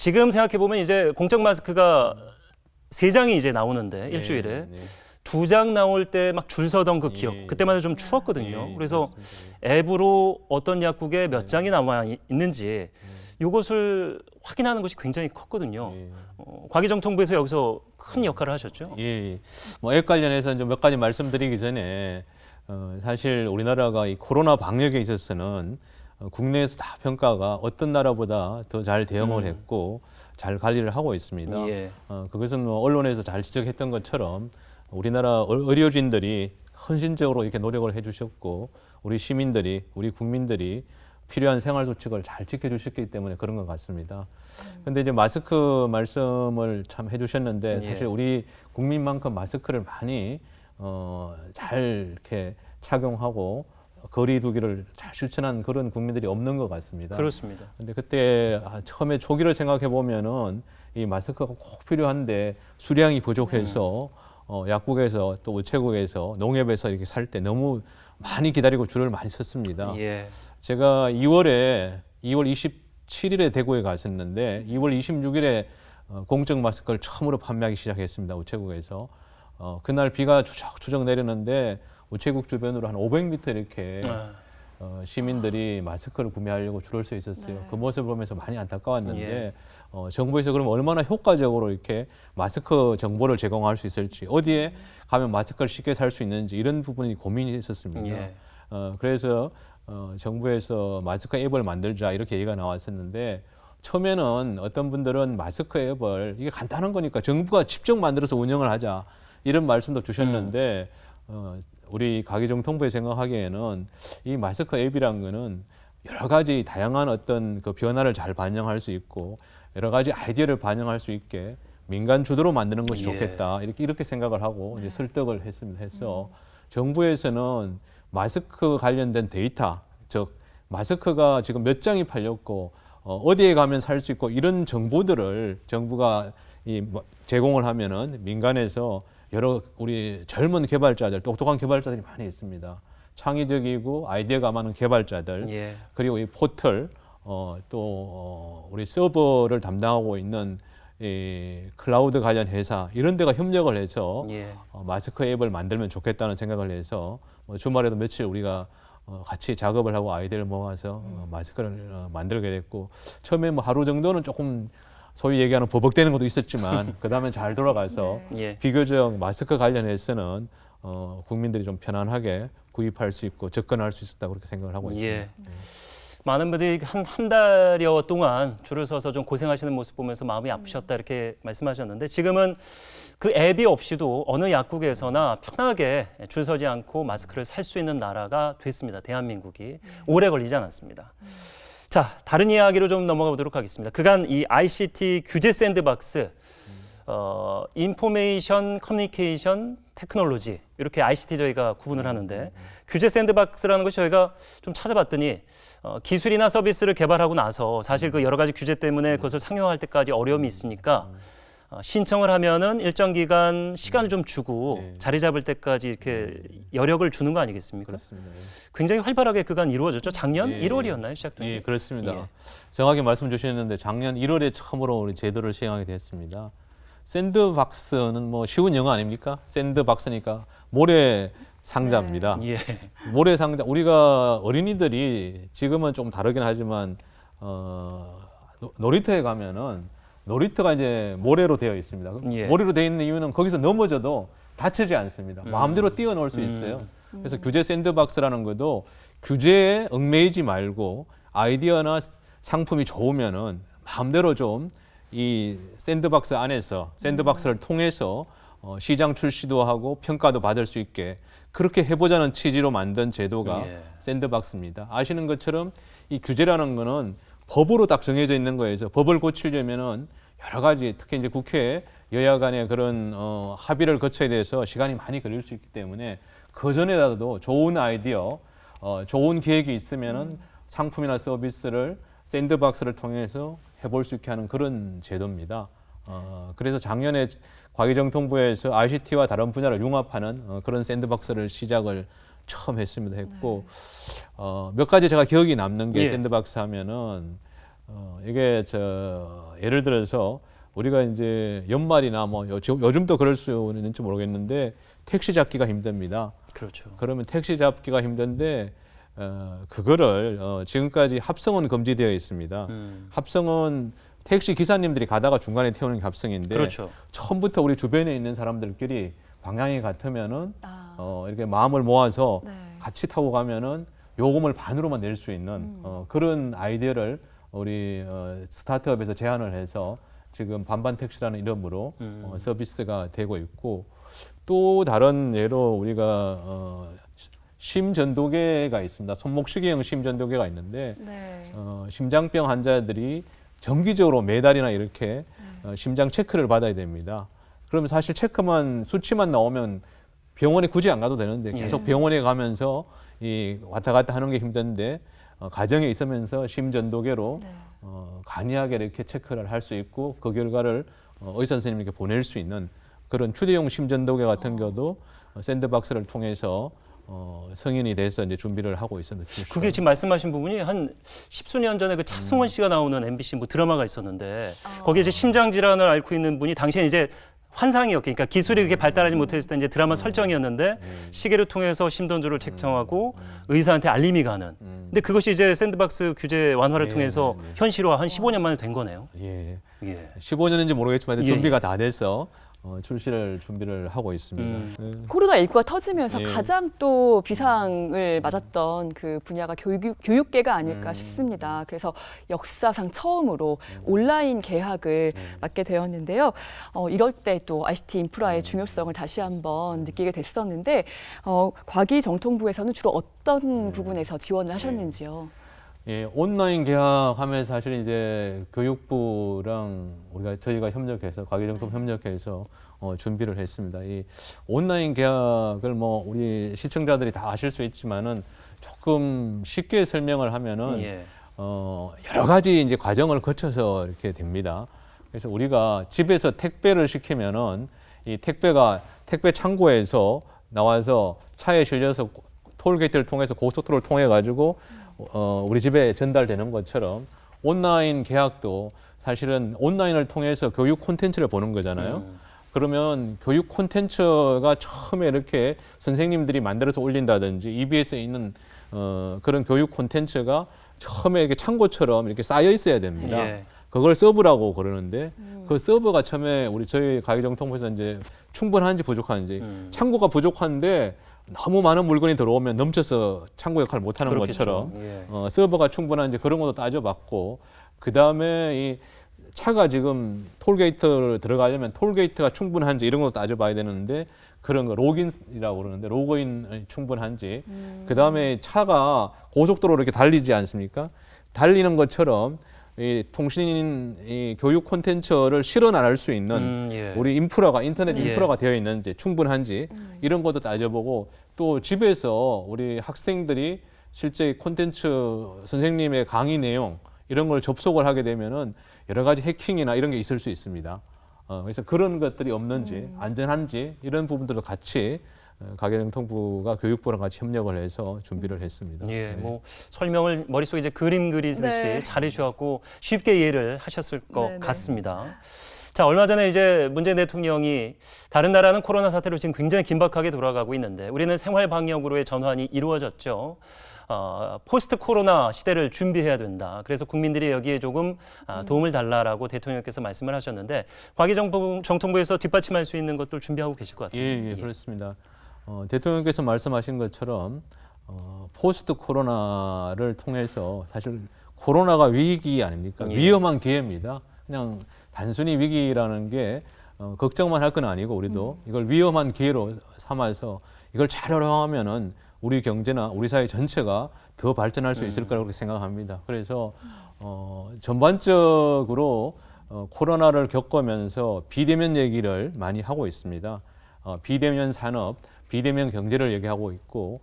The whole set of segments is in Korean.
지금 생각해 보면 이제 공적 마스크가 3장이 이제 나오는데 일주일에 네. 2장 나올 때 막 줄 서던 그 기억. 예. 그때만 해도 좀 추웠거든요. 예, 그래서 맞습니다. 앱으로 어떤 약국에 몇 장이 남아 있는지 이것을 확인하는 것이 굉장히 컸거든요. 예. 과기정통부에서 여기서 큰 역할을 하셨죠. 예. 뭐 앱 관련해서 이제 몇 가지 말씀드리기 전에 사실 우리나라가 이 코로나 방역에 있어서는 국내에서 다 평가가 어떤 나라보다 더 잘 대응을 했고 잘 관리를 하고 있습니다. 예. 그것은 뭐 언론에서 잘 지적했던 것처럼 우리나라 의료진들이 헌신적으로 이렇게 노력을 해주셨고 우리 시민들이 우리 국민들이 필요한 생활 수칙을 잘 지켜주셨기 때문에 그런 것 같습니다. 근데 이제 마스크 말씀을 참 해주셨는데 예. 사실 우리 국민만큼 마스크를 많이 잘 이렇게 착용하고 거리 두기를 잘 실천한 그런 국민들이 없는 것 같습니다. 그렇습니다. 근데 그때 처음에 초기를 생각해 보면은 이 마스크가 꼭 필요한데 수량이 부족해서 약국에서 또 우체국에서 농협에서 이렇게 살 때 너무 많이 기다리고 줄을 많이 섰습니다. 예. 제가 2월 27일에 대구에 갔었는데 2월 26일에 공적 마스크를 처음으로 판매하기 시작했습니다. 우체국에서. 그날 비가 추적추적 내렸는데 우체국 주변으로 한 500m 이렇게 시민들이 마스크를 구매하려고 줄을 서 있었어요. 네. 그 모습을 보면서 많이 안타까웠는데 예. 정부에서 그럼 얼마나 효과적으로 이렇게 마스크 정보를 제공할 수 있을지 어디에 가면 마스크를 쉽게 살 수 있는지 이런 부분이 고민이 있었습니다. 예. 그래서 정부에서 마스크 앱을 만들자 이렇게 얘기가 나왔었는데 처음에는 어떤 분들은 마스크 앱을 이게 간단한 거니까 정부가 직접 만들어서 운영을 하자 이런 말씀도 주셨는데 우리 과기정통부에 생각하기에는 이 마스크 앱이란 거는 여러 가지 다양한 어떤 그 변화를 잘 반영할 수 있고 여러 가지 아이디어를 반영할 수 있게 민간 주도로 만드는 것이 예. 좋겠다 이렇게 생각을 하고 이제 설득을 했습니다. 해서 정부에서는 마스크 관련된 데이터, 즉 마스크가 지금 몇 장이 팔렸고 어디에 가면 살 수 있고 이런 정보들을 정부가 제공을 하면은 민간에서 여러 우리 젊은 개발자들, 똑똑한 개발자들이 많이 있습니다. 창의적이고 아이디어가 많은 개발자들, 예. 그리고 이 포털, 또 우리 서버를 담당하고 있는 이 클라우드 관련 회사 이런 데가 협력을 해서 예. 마스크 앱을 만들면 좋겠다는 생각을 해서 주말에도 며칠 우리가 같이 작업을 하고 아이디어를 모아서 마스크를 만들게 됐고 처음에 뭐 하루 정도는 조금 소위 얘기하는 버벅대는 것도 있었지만 그 다음에 잘 돌아가서 예. 비교적 마스크 관련해서는 국민들이 좀 편안하게 구입할 수 있고 접근할 수 있었다고 그렇게 생각을 하고 있습니다. 예. 많은 분들이 한 달여 동안 줄을 서서 좀 고생하시는 모습 보면서 마음이 아프셨다 이렇게 말씀하셨는데 지금은 그 앱이 없이도 어느 약국에서나 편하게 줄 서지 않고 마스크를 살 수 있는 나라가 됐습니다. 대한민국이. 오래 걸리지 않았습니다. 자, 다른 이야기로 좀 넘어가 보도록 하겠습니다. 그간 이 ICT 규제 샌드박스, 인포메이션 커뮤니케이션 테크놀로지 이렇게 ICT 저희가 구분을 하는데 규제 샌드박스라는 것이 저희가 좀 찾아봤더니 기술이나 서비스를 개발하고 나서 사실 그 여러 가지 규제 때문에 그것을 상용화할 때까지 어려움이 있으니까 신청을 하면은 일정 기간 시간을 좀 주고 네. 자리 잡을 때까지 이렇게 여력을 주는 거 아니겠습니까? 그렇습니다. 굉장히 활발하게 그간 이루어졌죠. 작년 예. 1월이었나요? 시작된 예, 게? 그렇습니다. 예. 정확히 말씀 주셨는데 작년 1월에 처음으로 우리 제도를 시행하게 됐습니다. 샌드박스는 뭐 쉬운 영어 아닙니까? 샌드박스니까 모래 상자입니다. 예. 모래 상자. 우리가 어린이들이 지금은 좀 다르긴 하지만 놀이터에 가면은 놀이터가 이제 모래로 되어 있습니다. 예. 모래로 되어 있는 이유는 거기서 넘어져도 다치지 않습니다. 마음대로 뛰어놀 수 있어요. 그래서 규제 샌드박스라는 것도 규제에 얽매이지 말고 아이디어나 상품이 좋으면은 마음대로 좀 이 샌드박스 안에서 샌드박스를 통해서 시장 출시도 하고 평가도 받을 수 있게 그렇게 해보자는 취지로 만든 제도가 예. 샌드박스입니다. 아시는 것처럼 이 규제라는 거는 법으로 딱 정해져 있는 거에서 법을 고치려면은 여러 가지 특히 이제 국회 여야 간의 그런 합의를 거쳐야 돼서 시간이 많이 걸릴 수 있기 때문에 그 전에라도 좋은 아이디어, 좋은 계획이 있으면은 상품이나 서비스를 샌드박스를 통해서 해볼 수 있게 하는 그런 제도입니다. 그래서 작년에 과기정통부에서 ICT와 다른 분야를 융합하는 그런 샌드박스를 시작을 처음 했습니다. 했고 몇 가지 제가 기억이 남는 게 예. 샌드박스 하면은 이게 예를 들어서 우리가 이제 연말이나 뭐 요즘도 그럴 수 있는지 모르겠는데 택시 잡기가 힘듭니다. 그렇죠. 그러면 택시 잡기가 힘든데 그거를 지금까지 합성은 금지되어 있습니다. 합성은 택시 기사님들이 가다가 중간에 태우는 게 합성인데 그렇죠. 처음부터 우리 주변에 있는 사람들끼리 방향이 같으면은 이렇게 마음을 모아서 네. 같이 타고 가면은 요금을 반으로만 낼 수 있는 그런 아이디어를 우리 스타트업에서 제안을 해서 지금 반반 택시라는 이름으로 서비스가 되고 있고 또 다른 예로 우리가 심전도계가 있습니다. 손목시계형 심전도계가 있는데 네. 심장병 환자들이 정기적으로 매달이나 이렇게 심장 체크를 받아야 됩니다. 그러면 사실 체크만 수치만 나오면 병원에 굳이 안 가도 되는데 계속 병원에 가면서 이 왔다 갔다 하는 게 힘든데 가정에 있으면서 심전도계로 네. 간이하게 이렇게 체크를 할 수 있고 그 결과를 의사 선생님에게 보낼 수 있는 그런 휴대용 심전도계 같은 경우도 샌드박스를 통해서 승인이 돼서 이제 준비를 하고 있습니다. 그게 지금 말씀하신 부분이 한 십수년 전에 그 차승원 씨가 나오는 MBC 뭐 드라마가 있었는데 거기에 이제 심장 질환을 앓고 있는 분이 당시에 이제 환상이었고, 그러니까 기술이 그렇게 발달하지 못했을 때 이제 드라마 설정이었는데 시계를 통해서 심전도를 측정하고 의사한테 알림이 가는. 근데 그것이 이제 샌드박스 규제 완화를 통해서 현실화 한 15년 만에 된 거네요. 예. 예. 15년인지 모르겠지만 예. 준비가 다 돼서 출시를 준비를 하고 있습니다. 코로나19가 터지면서 예. 가장 또 비상을 맞았던 그 분야가 교육계가 아닐까 싶습니다. 그래서 역사상 처음으로 온라인 개학을 맡게 되었는데요. 이럴 때 또 ICT 인프라의 중요성을 다시 한번 느끼게 됐었는데 과기정통부에서는 주로 어떤 부분에서 지원을 하셨는지요? 예, 온라인 개학하면 사실 이제 교육부랑 저희가 협력해서 과기정통 협력해서 준비를 했습니다. 이 온라인 개학을 뭐 우리 시청자들이 다 아실 수 있지만은 조금 쉽게 설명을 하면은 예. 여러 가지 이제 과정을 거쳐서 이렇게 됩니다. 그래서 우리가 집에서 택배를 시키면은 이 택배가 택배 창고에서 나와서 차에 실려서 톨게이트를 통해서 고속도로를 통해 가지고 우리 집에 전달되는 것처럼 온라인 계약도 사실은 온라인을 통해서 교육 콘텐츠를 보는 거잖아요. 그러면 교육 콘텐츠가 처음에 이렇게 선생님들이 만들어서 올린다든지 EBS에 있는 그런 교육 콘텐츠가 처음에 이렇게 창고처럼 이렇게 쌓여 있어야 됩니다. 예. 그걸 서브라고 그러는데 그 서브가 처음에 저희 가기정통부에서 이제 충분한지 부족한지 창고가 부족한데 너무 많은 물건이 들어오면 넘쳐서 창고 역할을 못하는 그렇겠죠. 것처럼 예. 서버가 충분한지 그런 것도 따져봤고 그 다음에 이 차가 지금 톨게이트를 들어가려면 톨게이트가 충분한지 이런 것도 따져봐야 되는데 그런 거 로그인이라고 그러는데 로그인이 충분한지 그 다음에 차가 고속도로로 이렇게 달리지 않습니까? 달리는 것처럼 이 통신 이 교육 콘텐츠를 실어 나갈 수 있는 예. 우리 인프라가 인터넷 예. 인프라가 되어 있는지 충분한지 이런 것도 따져보고 또 집에서 우리 학생들이 실제 콘텐츠 선생님의 강의 내용 이런 걸 접속을 하게 되면은 여러 가지 해킹이나 이런 게 있을 수 있습니다. 그래서 그런 것들이 없는지 안전한지 이런 부분들도 같이 가계정통부가 교육부랑 같이 협력을 해서 준비를 했습니다. 예, 네. 뭐 설명을 머릿속에 이제 그림 그리듯이 네. 잘해 주셨고 쉽게 이해를 하셨을 것 네네. 같습니다. 자, 얼마 전에 이제 문재인 대통령이 다른 나라는 코로나 사태로 지금 굉장히 긴박하게 돌아가고 있는데 우리는 생활 방역으로의 전환이 이루어졌죠. 포스트 코로나 시대를 준비해야 된다. 그래서 국민들이 여기에 조금 도움을 달라라고 대통령께서 말씀을 하셨는데 과기정통부에서 뒷받침할 수 있는 것들 준비하고 계실 것 같아요. 예, 그렇습니다. 대통령께서 말씀하신 것처럼 포스트 코로나를 통해서 사실 코로나가 위기 아닙니까? 예. 위험한 기회입니다. 그냥 단순히 위기라는 게 걱정만 할 건 아니고 우리도 이걸 위험한 기회로 삼아서 이걸 잘 활용하면은 우리 경제나 우리 사회 전체가 더 발전할 수 있을 거라고 생각합니다. 그래서 전반적으로 코로나를 겪으면서 비대면 얘기를 많이 하고 있습니다. 비대면 산업, 비대면 경제를 얘기하고 있고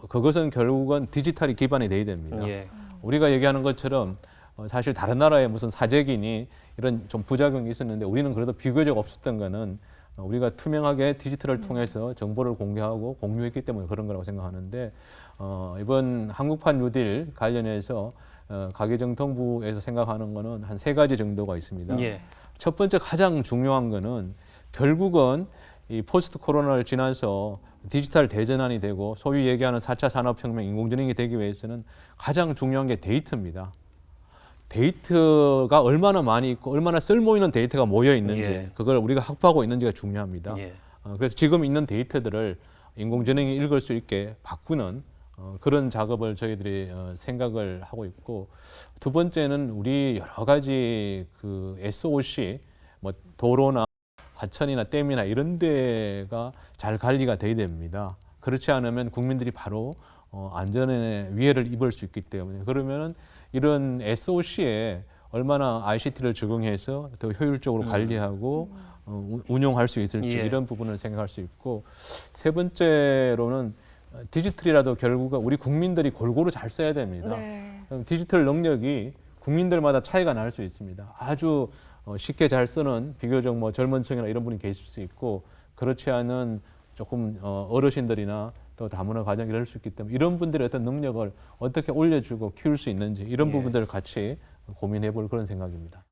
그것은 결국은 디지털이 기반이 돼야 됩니다. 예. 우리가 얘기하는 것처럼 사실 다른 나라에 무슨 사재기니 이런 좀 부작용이 있었는데 우리는 그래도 비교적 없었던 거는 우리가 투명하게 디지털을 통해서 정보를 공개하고 공유했기 때문에 그런 거라고 생각하는데 이번 한국판 뉴딜 관련해서 가계정통부에서 생각하는 거는 한 3가지 정도가 있습니다. 예. 첫 번째 가장 중요한 거는 결국은 이 포스트 코로나를 지나서 디지털 대전환이 되고 소위 얘기하는 4차 산업혁명 인공지능이 되기 위해서는 가장 중요한 게 데이터입니다. 데이터가 얼마나 많이 있고 얼마나 쓸모 있는 데이터가 모여 있는지 예. 그걸 우리가 확보하고 있는지가 중요합니다. 예. 그래서 지금 있는 데이터들을 인공지능이 읽을 수 있게 바꾸는 그런 작업을 저희들이 생각을 하고 있고 두 번째는 우리 여러 가지 그 SOC 뭐 도로나 하천이나 댐이나 이런 데가 잘 관리가 돼야 됩니다. 그렇지 않으면 국민들이 바로 안전에 위해를 입을 수 있기 때문에 그러면은 이런 SOC에 얼마나 ICT를 적용해서 더 효율적으로 관리하고 운용할 수 있을지 예. 이런 부분을 생각할 수 있고 세 번째로는 디지털이라도 결국은 우리 국민들이 골고루 잘 써야 됩니다. 네. 디지털 능력이 국민들마다 차이가 날 수 있습니다. 아주 쉽게 잘 쓰는 비교적 뭐 젊은 층이나 이런 분이 계실 수 있고 그렇지 않은 조금 어르신들이나 또 다문화 가정 이럴 수 있기 때문에 이런 분들의 어떤 능력을 어떻게 올려주고 키울 수 있는지 이런 예. 부분들을 같이 고민해 볼 그런 생각입니다.